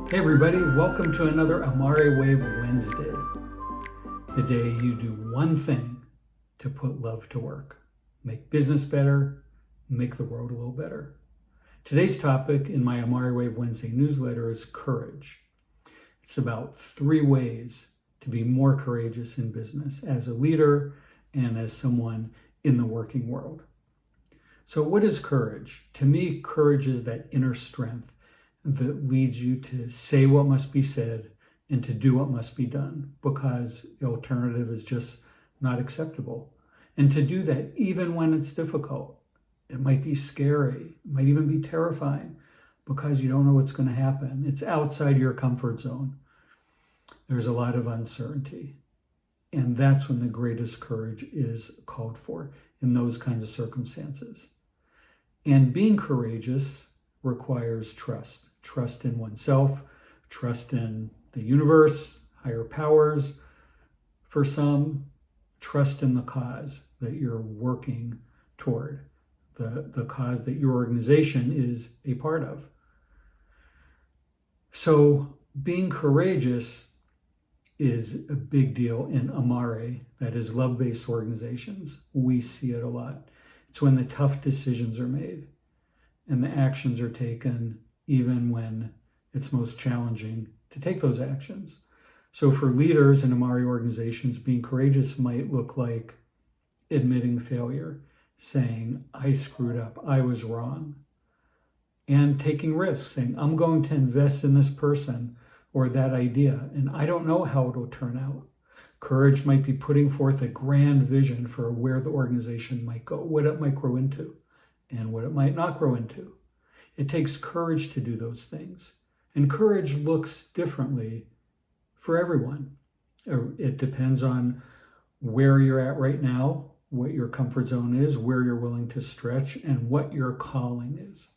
Hey everybody, welcome to another Amare Wave Wednesday, the day you do one thing to put love to work, make business better, make the world a little better. Today's topic in my Amare Wave Wednesday newsletter is courage. It's about 3 ways to be more courageous in business as a leader and as someone in the working world. So what is courage? To me, courage is that inner strength that leads you to say what must be said and to do what must be done because the alternative is just not acceptable. And to do that even when it's difficult. It might be scary, it might even be terrifying because you don't know what's going to happen. It's outside your comfort zone. There's a lot of uncertainty. And that's when the greatest courage is called for in those kinds of circumstances. And being courageous requires trust. Trust in oneself, trust in the universe, higher powers. For some, trust in the cause that you're working toward, the cause that your organization is a part of. So being courageous is a big deal in Amare, that is love-based organizations. We see it a lot. It's when the tough decisions are made and the actions are taken even when it's most challenging to take those actions. So for leaders in Amare organizations, being courageous might look like admitting failure, saying, I screwed up, I was wrong, and taking risks, saying, I'm going to invest in this person or that idea, and I don't know how it'll turn out. Courage might be putting forth a grand vision for where the organization might go, what it might grow into, and what it might not grow into. It takes courage to do those things. And courage looks differently for everyone. It depends on where you're at right now, what your comfort zone is, where you're willing to stretch, and what your calling is.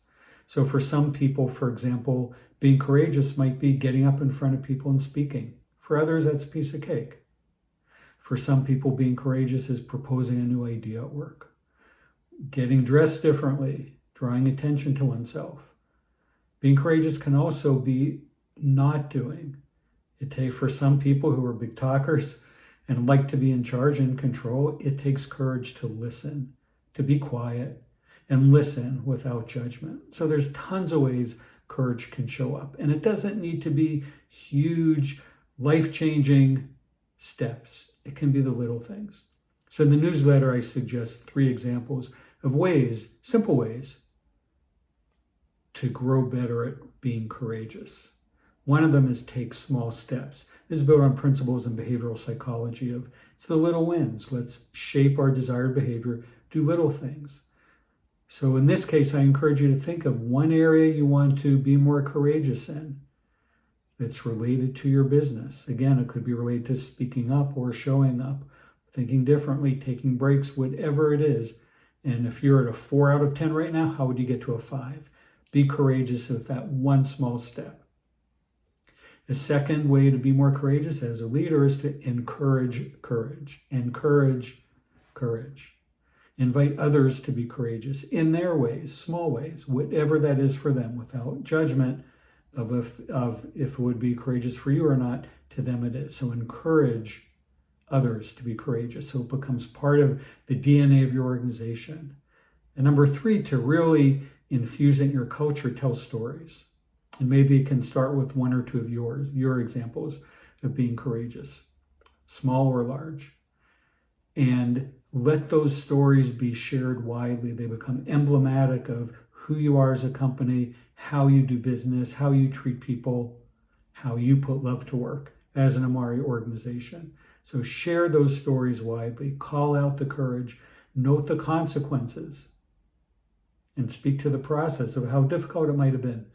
So for some people, for example, being courageous might be getting up in front of people and speaking. For others, that's a piece of cake. For some people, being courageous is proposing a new idea at work, getting dressed differently, drawing attention to oneself. Being courageous can also be not doing. For some people who are big talkers and like to be in charge and control, it takes courage to listen, to be quiet, and listen without judgment. So there's tons of ways courage can show up. And it doesn't need to be huge, life-changing steps. It can be the little things. So in the newsletter, I suggest 3 examples of ways, simple ways, to grow better at being courageous. One of them is take small steps. This is built on principles in behavioral psychology of it's the little wins. Let's shape our desired behavior, do little things. So in this case, I encourage you to think of one area you want to be more courageous in that's related to your business. Again, it could be related to speaking up or showing up, thinking differently, taking breaks, whatever it is. And if you're at a 4 out of 10 right now, how would you get to a 5? Be courageous with that one small step. The second way to be more courageous as a leader is to encourage courage. Encourage courage. Invite others to be courageous in their ways, small ways, whatever that is for them, without judgment of if it would be courageous for you or not. To them it is. So encourage others to be courageous so it becomes part of the DNA of your organization. And number 3, to really infuse in your culture, tell stories. And maybe you can start with 1 or 2 of your examples of being courageous, small or large. And let those stories be shared widely. They become emblematic of who you are as a company, how you do business, how you treat people, how you put love to work as an Amare organization. So share those stories widely, call out the courage, note the consequences, and speak to the process of how difficult it might have been.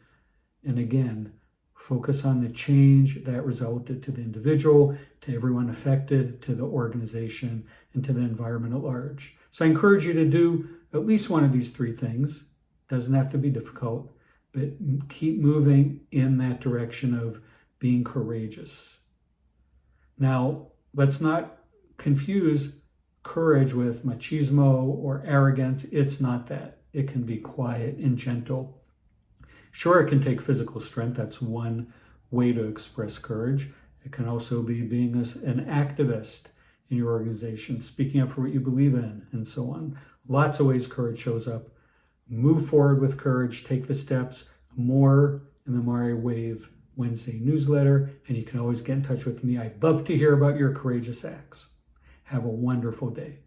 And again, focus on the change that resulted to the individual, to everyone affected, to the organization, and to the environment at large. So I encourage you to do at least one of these 3 things. Doesn't have to be difficult, but keep moving in that direction of being courageous. Now, let's not confuse courage with machismo or arrogance. It's not that. It can be quiet and gentle. Sure, it can take physical strength. That's one way to express courage. It can also be being an activist in your organization, speaking up for what you believe in, and so on. Lots of ways courage shows up. Move forward with courage, take the steps. More in the Amare Wave Wednesday newsletter, and you can always get in touch with me. I'd love to hear about your courageous acts. Have a wonderful day.